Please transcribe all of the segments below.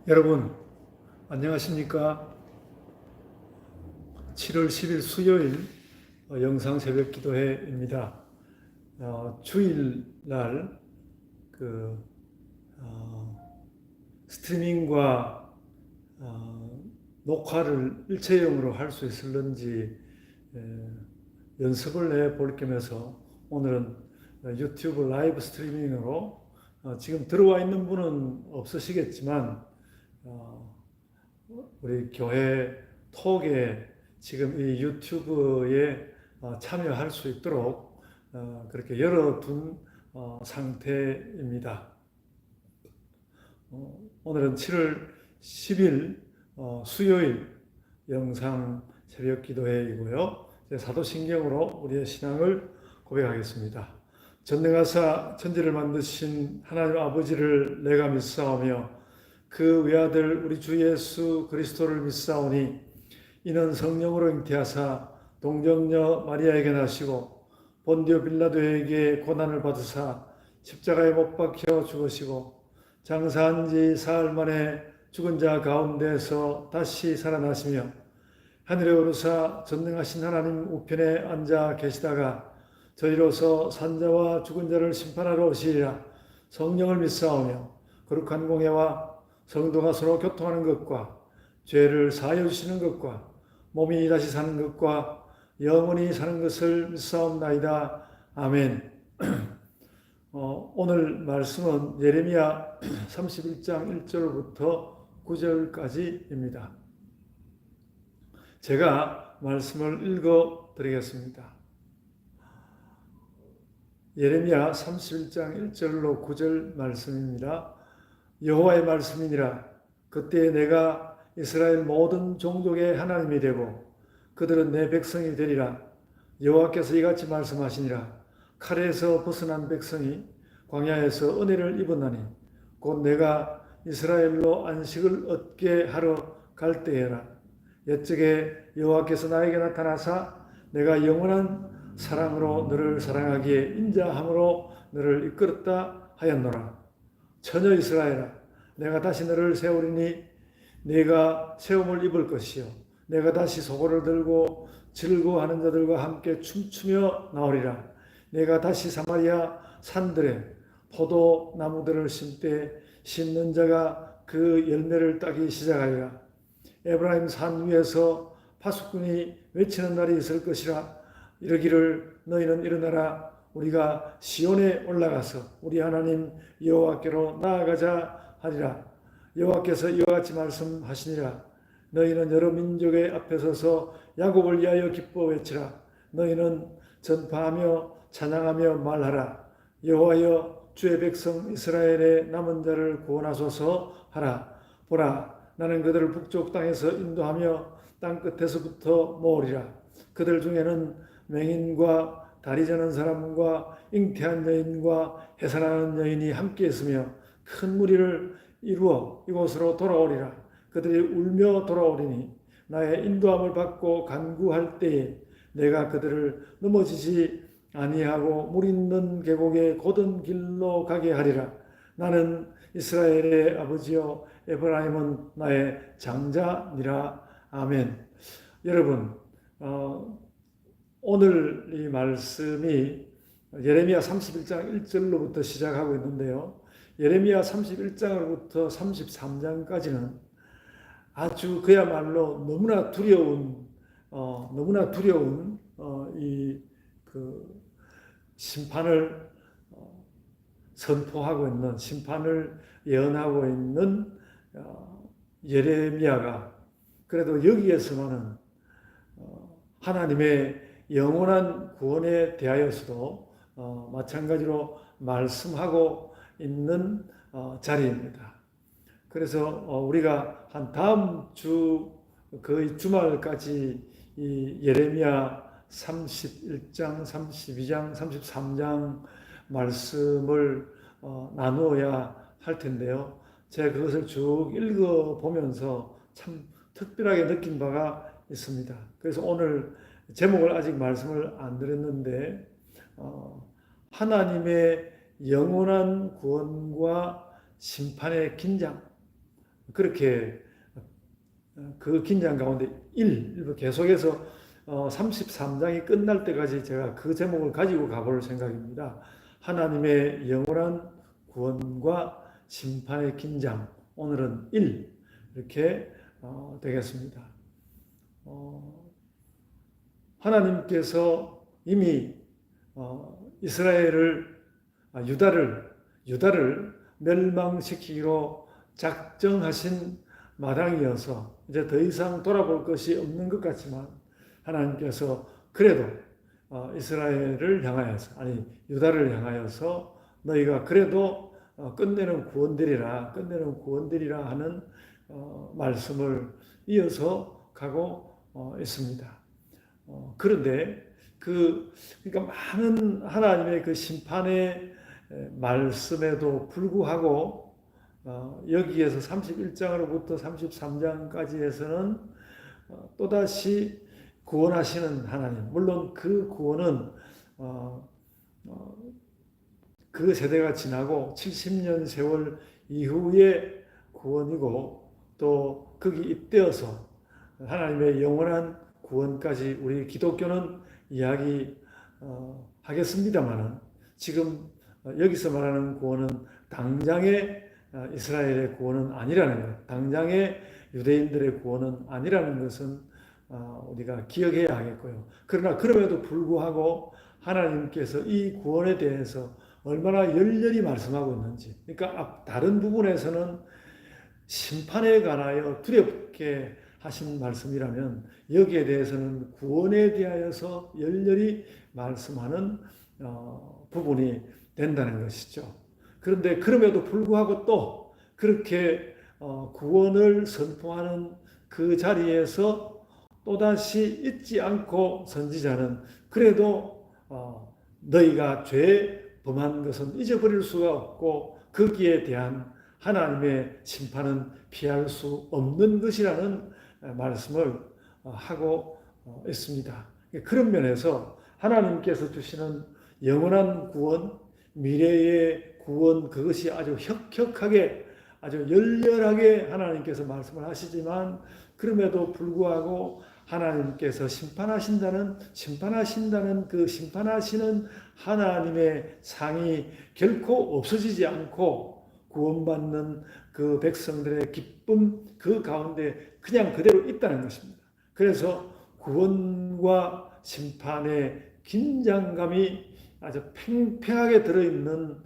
여러분, 안녕하십니까? 7월 10일 수요일 영상 새벽 기도회입니다. 주일날 그 어, 스트리밍과 녹화를 일체형으로 할 수 있을런지 연습을 해볼 겸해서 오늘은 유튜브 라이브 스트리밍으로 지금 들어와 있는 분은 없으시겠지만 우리 교회 톡에 지금 이 유튜브에 참여할 수 있도록 그렇게 열어둔 상태입니다. 오늘은 7월 10일 수요일 영상 새벽 기도회이고요. 사도신경으로 우리의 신앙을 고백하겠습니다. 전능하사 천지를 만드신 하나님 아버지를 내가 믿사오며 그 외아들 우리 주 예수 그리스도를 믿사오니 이는 성령으로 잉태하사 동정녀 마리아에게 나시고 본디오 빌라도에게 고난을 받으사 십자가에 못 박혀 죽으시고 장사한 지 사흘 만에 죽은 자 가운데서 다시 살아나시며 하늘에 오르사 전능하신 하나님 우편에 앉아 계시다가 저희로서 산자와 죽은 자를 심판하러 오시리라. 성령을 믿사오며 거룩한 공예와 성도가 서로 교통하는 것과 죄를 사하여 주시는 것과 몸이 다시 사는 것과 영원히 사는 것을 믿사옵나이다. 아멘. 오늘 말씀은 예레미야 31장 1절부터 9절까지입니다. 제가 말씀을 읽어 드리겠습니다. 예레미야 31장 1절로 9절 말씀입니다. 여호와의 말씀이니라. 그때 내가 이스라엘 모든 종족의 하나님이 되고 그들은 내 백성이 되리라. 여호와께서 이같이 말씀하시니라. 칼에서 벗어난 백성이 광야에서 은혜를 입었나니 곧 내가 이스라엘로 안식을 얻게 하러 갈 때에라. 옛적에 여호와께서 나에게 나타나사 내가 영원한 사랑으로 너를 사랑하기에 인자함으로 너를 이끌었다 하였노라. 처녀 이스라엘아, 내가 다시 너를 세우리니 네가 세움을 입을 것이요 내가 다시 소고를 들고 즐거워하는 자들과 함께 춤추며 나오리라. 내가 다시 사마리아 산들에 포도나무들을 심되 심는 자가 그 열매를 따기 시작하리라. 에브라임 산 위에서 파수꾼이 외치는 날이 있을 것이라. 이르기를 너희는 일어나라. 우리가 시온에 올라가서 우리 하나님 여호와께로 나아가자 하리라. 여호와께서 이와 같이 말씀하시니라. 너희는 여러 민족의 앞에 서서 야곱을 위하여 기뻐 외치라. 너희는 전파하며 찬양하며 말하라. 여호와여 주의 백성 이스라엘의 남은 자를 구원하소서 하라. 보라, 나는 그들을 북쪽 땅에서 인도하며 땅 끝에서부터 모으리라. 그들 중에는 맹인과 다리 저는 사람과 잉태한 여인과 해산하는 여인이 함께 있으며 큰 무리를 이루어 이곳으로 돌아오리라. 그들이 울며 돌아오리니 나의 인도함을 받고 간구할 때에 내가 그들을 넘어지지 아니하고 물 있는 계곡의 곧은 길로 가게 하리라. 나는 이스라엘의 아버지요 에브라임은 나의 장자니라. 아멘. 여러분, 오늘 이 말씀이 예레미야 31장 1절로부터 시작하고 있는데요. 예레미야 31장으로부터 33장까지는 아주 그야말로 너무나 두려운 이 심판을 선포하고 있는, 심판을 예언하고 있는 예레미야가 그래도 여기에서는 하나님의 영원한 구원에 대하여서도 마찬가지로 말씀하고 있는 자리입니다. 그래서 우리가 한 다음 주 거의 주말까지 이 예레미야 31장, 32장, 33장 말씀을 나누어야 할 텐데요. 제가 그것을 쭉 읽어보면서 참 특별하게 느낀 바가 있습니다. 그래서 오늘 제목을 아직 말씀을 안 드렸는데 하나님의 영원한 구원과 심판의 긴장, 그렇게 그 긴장 가운데 계속해서 33장이 끝날 때까지 제가 그 제목을 가지고 가볼 생각입니다. 하나님의 영원한 구원과 심판의 긴장. 오늘은 1 이렇게 되겠습니다. 하나님께서 이미 유다를 멸망시키기로 작정하신 마당이어서 이제 더 이상 돌아볼 것이 없는 것 같지만 하나님께서 그래도 유다를 향하여서 너희가 그래도 끝내는 구원되리라 하는 말씀을 이어서 가고 있습니다. 그런데 그러니까 많은 하나님의 그 심판의 말씀에도 불구하고 여기에서 31장으로부터 33장까지에서는 또다시 구원하시는 하나님. 물론 그 구원은 그 세대가 지나고 70년 세월 이후의 구원이고 또 거기 잇대어서 하나님의 영원한 구원까지 우리 기독교는 이야기하겠습니다만은 지금 여기서 말하는 구원은 당장의 이스라엘의 구원은 아니라는 것, 당장의 유대인들의 구원은 아니라는 것은 우리가 기억해야 하겠고요. 그러나 그럼에도 불구하고 하나님께서 이 구원에 대해서 얼마나 열렬히 말씀하고 있는지, 그러니까 다른 부분에서는 심판에 관하여 두렵게 하신 말씀이라면 여기에 대해서는 구원에 대하여서 열렬히 말씀하는 부분이 된다는 것이죠. 그런데 그럼에도 불구하고 또 그렇게 구원을 선포하는 그 자리에서 또다시 잊지 않고 선지자는 그래도 너희가 죄 범한 것은 잊어버릴 수가 없고 거기에 대한 하나님의 심판은 피할 수 없는 것이라는 말씀을 하고 있습니다. 그런 면에서 하나님께서 주시는 영원한 구원, 미래의 구원, 그것이 아주 혁혁하게 아주 열렬하게 하나님께서 말씀을 하시지만 그럼에도 불구하고 하나님께서 심판하시는 그 심판하시는 하나님의 상이 결코 없어지지 않고 구원받는 그 백성들의 기쁨 그 가운데 그냥 그대로 있다는 것입니다. 그래서 구원과 심판의 긴장감이 아주 팽팽하게 들어있는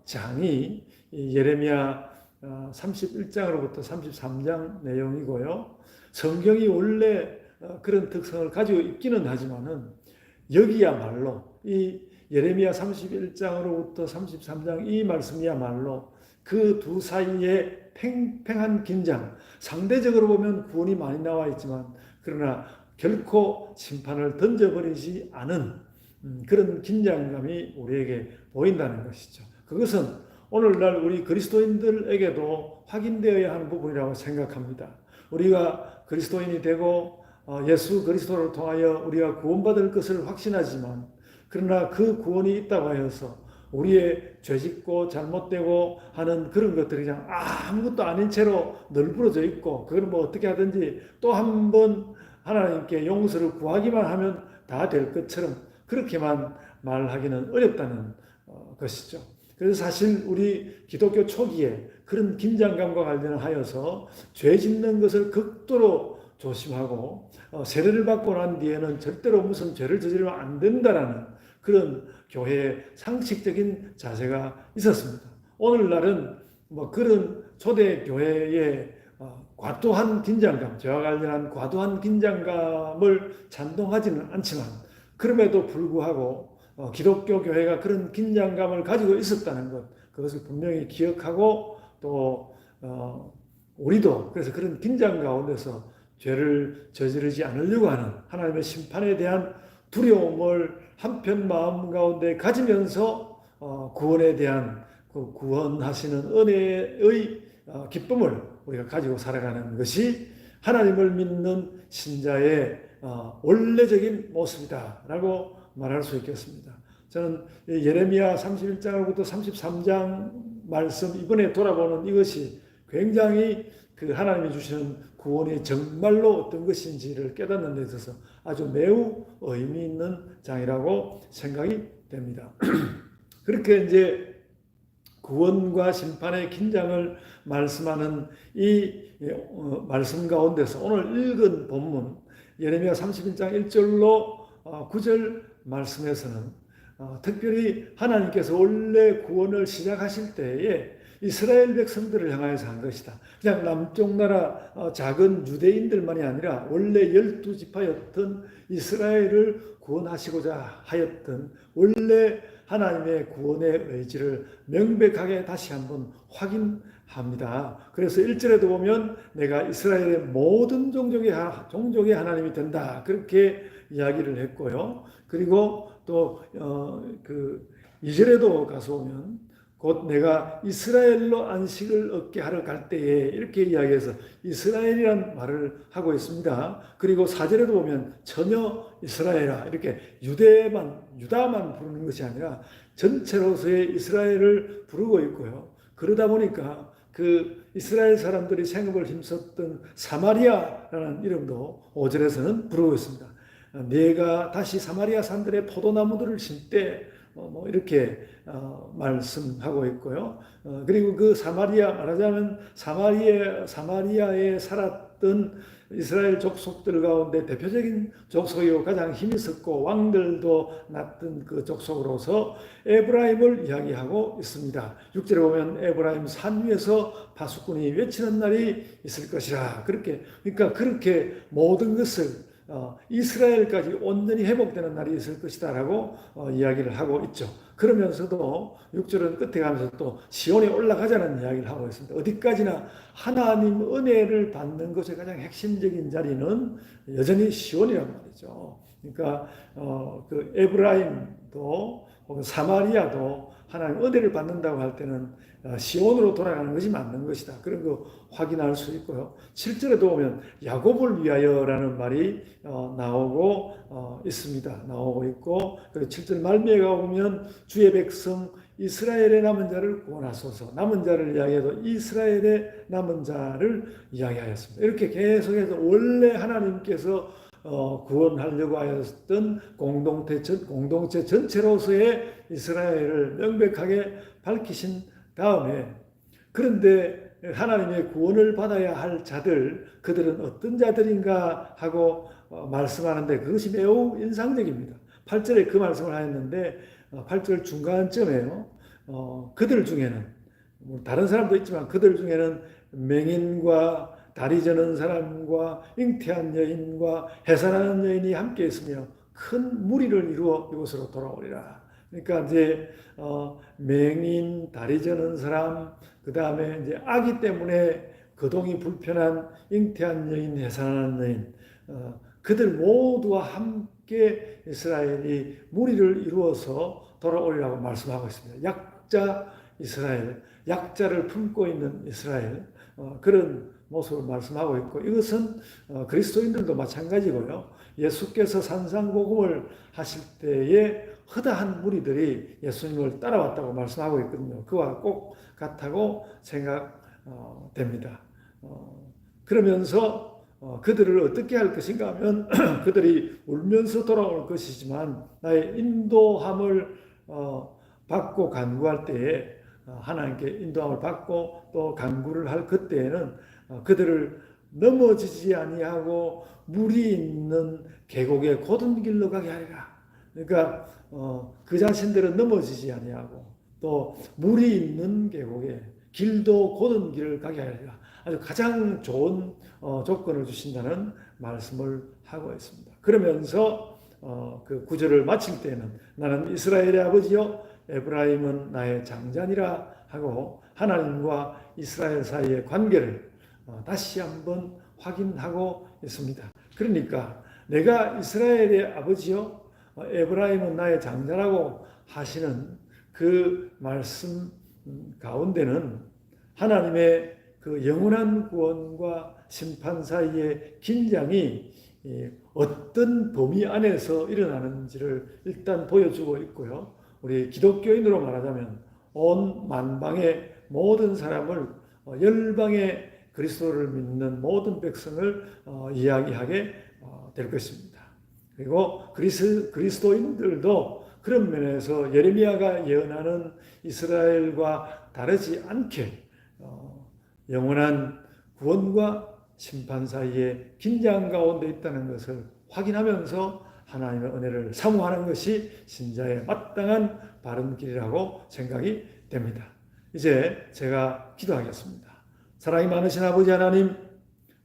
장이 예레미야 31장으로부터 33장 내용이고요. 성경이 원래 그런 특성을 가지고 있기는 하지만은 여기야말로 이 예레미야 31장으로부터 33장 이 말씀이야말로 그 두 사이에 팽팽한 긴장, 상대적으로 보면 구원이 많이 나와 있지만 그러나 결코 심판을 던져버리지 않은 그런 긴장감이 우리에게 보인다는 것이죠. 그것은 오늘날 우리 그리스도인들에게도 확인되어야 하는 부분이라고 생각합니다. 우리가 그리스도인이 되고 예수 그리스도를 통하여 우리가 구원받을 것을 확신하지만 그러나 그 구원이 있다고 하여서 우리의 죄짓고 잘못되고 하는 그런 것들이 그냥 아무것도 아닌 채로 널브러져 있고 그걸 뭐 어떻게 하든지 또 한 번 하나님께 용서를 구하기만 하면 다 될 것처럼 그렇게만 말하기는 어렵다는 것이죠. 그래서 사실 우리 기독교 초기에 그런 긴장감과 관련하여서 죄 짓는 것을 극도로 조심하고 세례를 받고 난 뒤에는 절대로 무슨 죄를 저지르면 안 된다라는 그런 교회의 상식적인 자세가 있었습니다. 오늘날은 뭐 그런 초대 교회의 과도한 긴장감, 죄와 관련한 과도한 긴장감을 찬동하지는 않지만 그럼에도 불구하고 기독교 교회가 그런 긴장감을 가지고 있었다는 것, 그것을 분명히 기억하고 또 우리도 그래서 그런 긴장 가운데서 죄를 저지르지 않으려고 하는 하나님의 심판에 대한 두려움을 한편 마음 가운데 가지면서 구원에 대한 그 구원하시는 은혜의 기쁨을 우리가 가지고 살아가는 것이 하나님을 믿는 신자의 원래적인 모습이다라고 말할 수 있겠습니다. 저는 예레미야 31장부터 33장 말씀 이번에 돌아보는 이것이 굉장히 그 하나님이 주시는 구원이 정말로 어떤 것인지를 깨닫는 데 있어서 아주 매우 의미 있는 장이라고 생각이 됩니다. 그렇게 이제 구원과 심판의 긴장을 말씀하는 이 말씀 가운데서 오늘 읽은 본문 예레미야 31장 1절로 9절 말씀에서는 특별히 하나님께서 원래 구원을 시작하실 때에 이스라엘 백성들을 향하여서 한 것이다. 그냥 남쪽 나라 작은 유대인들만이 아니라 원래 12지파였던 이스라엘을 구원하시고자 하였던 원래 하나님의 구원의 의지를 명백하게 다시 한번 확인합니다. 그래서 1절에도 보면 내가 이스라엘의 모든 종족의 하나님이 된다. 그렇게 이야기를 했고요. 그리고 또 2절에도 가서 보면 곧 내가 이스라엘로 안식을 얻게 하러 갈 때에 이렇게 이야기해서 이스라엘이란 말을 하고 있습니다. 그리고 4절에도 보면 전혀 이스라엘아 이렇게 유다만 부르는 것이 아니라 전체로서의 이스라엘을 부르고 있고요. 그러다 보니까 그 이스라엘 사람들이 생업을 힘썼던 사마리아라는 이름도 5절에서는 부르고 있습니다. 내가 다시 사마리아 산들의 포도나무들을 심때 이렇게 말씀하고 있고요. 그리고 그 사마리아 말하자면 사마리아에 살았던 이스라엘 족속들 가운데 대표적인 족속이고 가장 힘이 섰고 왕들도 났던 그 족속으로서 에브라임을 이야기하고 있습니다. 6절에 보면 에브라임 산 위에서 파수꾼이 외치는 날이 있을 것이라. 그러니까 그렇게 모든 것을 이스라엘까지 온전히 회복되는 날이 있을 것이다라고 이야기를 하고 있죠. 그러면서도 6절은 끝에 가면서 또 시온에 올라가자는 이야기를 하고 있습니다. 어디까지나 하나님 은혜를 받는 것의 가장 핵심적인 자리는 여전히 시온이란 말이죠. 그러니까 그 에브라임도 혹은 사마리아도 하나님 은혜를 받는다고 할 때는 시온으로 돌아가는 것이 맞는 것이다. 그런 거 확인할 수 있고요. 7절에도 보면 야곱을 위하여라는 말이 나오고 있습니다. 나오고 있고 그리고 7절 말미에 가보면 주의 백성 이스라엘의 남은 자를 구원하소서. 남은 자를 이야기해도 이스라엘의 남은 자를 이야기하였습니다. 이렇게 계속해서 원래 하나님께서 구원하려고 하였던 공동체 전체로서의 이스라엘을 명백하게 밝히신 다음에 그런데 하나님의 구원을 받아야 할 자들 그들은 어떤 자들인가 하고 말씀하는데 그것이 매우 인상적입니다. 8절에 그 말씀을 하였는데 8절 중간쯤에요. 그들 중에는 다른 사람도 있지만 그들 중에는 맹인과 다리 저는 사람과 잉태한 여인과 해산하는 여인이 함께 있으며 큰 무리를 이루어 이곳으로 돌아오리라. 그러니까 이제 맹인, 다리 저는 사람, 그 다음에 이제 아기 때문에 거동이 불편한 잉태한 여인, 해산하는 여인, 그들 모두와 함께 이스라엘이 무리를 이루어서 돌아오리라고 말씀하고 있습니다. 약자 이스라엘, 약자를 품고 있는 이스라엘, 그런 모습을 말씀하고 있고 이것은 그리스도인들도 마찬가지고요. 예수께서 산상복음을 하실 때에 허다한 무리들이 예수님을 따라왔다고 말씀하고 있거든요. 그와 꼭 같다고 생각됩니다. 그러면서 그들을 어떻게 할 것인가 하면 그들이 울면서 돌아올 것이지만 나의 인도함을 받고 간구할 때에 하나님께 인도함을 받고 또 간구를 할 그때에는 그들을 넘어지지 아니하고 물이 있는 계곡의 곧은 길로 가게 하리라. 그러니까 그 자신들은 넘어지지 아니하고 또 물이 있는 계곡에 길도 곧은 길을 가게 하리라. 아주 가장 좋은 조건을 주신다는 말씀을 하고 있습니다. 그러면서 그 구절을 마칠 때는 나는 이스라엘의 아버지요 에브라임은 나의 장자니라 하고 하나님과 이스라엘 사이의 관계를 다시 한번 확인하고 있습니다. 그러니까 내가 이스라엘의 아버지요 에브라임은 나의 장자라고 하시는 그 말씀 가운데는 하나님의 그 영원한 구원과 심판 사이의 긴장이 어떤 범위 안에서 일어나는지를 일단 보여주고 있고요. 우리 기독교인으로 말하자면 온 만방의 모든 사람을 열방의 그리스도를 믿는 모든 백성을 이야기하게 될 것입니다. 그리고 그리스도인들도 그런 면에서 예레미야가 예언하는 이스라엘과 다르지 않게 영원한 구원과 심판 사이에 긴장 가운데 있다는 것을 확인하면서 하나님의 은혜를 사모하는 것이 신자의 마땅한 바른 길이라고 생각이 됩니다. 이제 제가 기도하겠습니다. 사랑이 많으신 아버지 하나님,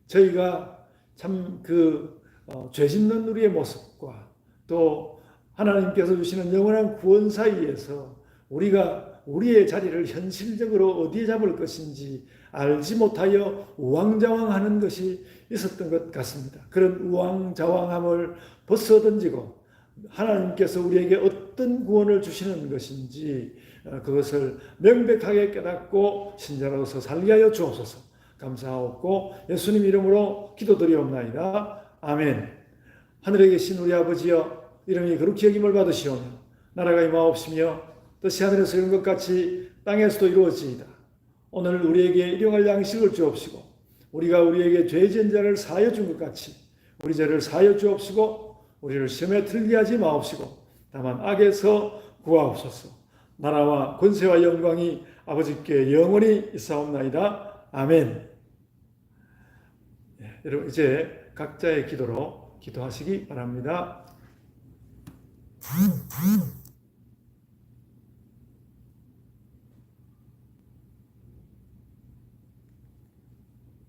저희가 참 죄 짓는 우리의 모습과 또 하나님께서 주시는 영원한 구원 사이에서 우리가 우리의 자리를 현실적으로 어디에 잡을 것인지 알지 못하여 우왕좌왕하는 것이 있었던 것 같습니다. 그런 우왕좌왕함을 벗어던지고 하나님께서 우리에게 어떤 구원을 주시는 것인지 그것을 명백하게 깨닫고 신자로서 살게 하여 주옵소서. 감사하옵고 예수님 이름으로 기도드리옵나이다. 아멘. 하늘에 계신 우리 아버지여, 이름이 거룩히 여김을 받으시오며 나라가 임하옵시며 뜻이 하늘에서 이룬 것 같이 땅에서도 이루어지이다. 오늘 우리에게 일용할 양식을 주옵시고 우리가 우리에게 죄 지은 자를 사하여 준 것 같이 우리 죄를 사하여 주옵시고 우리를 시험에 들게 하지 마옵시고 다만 악에서 구하옵소서. 나라와 권세와 영광이 아버지께 영원히 있사옵나이다. 아멘. 여러분 이제 각자의 기도로 기도하시기 바랍니다.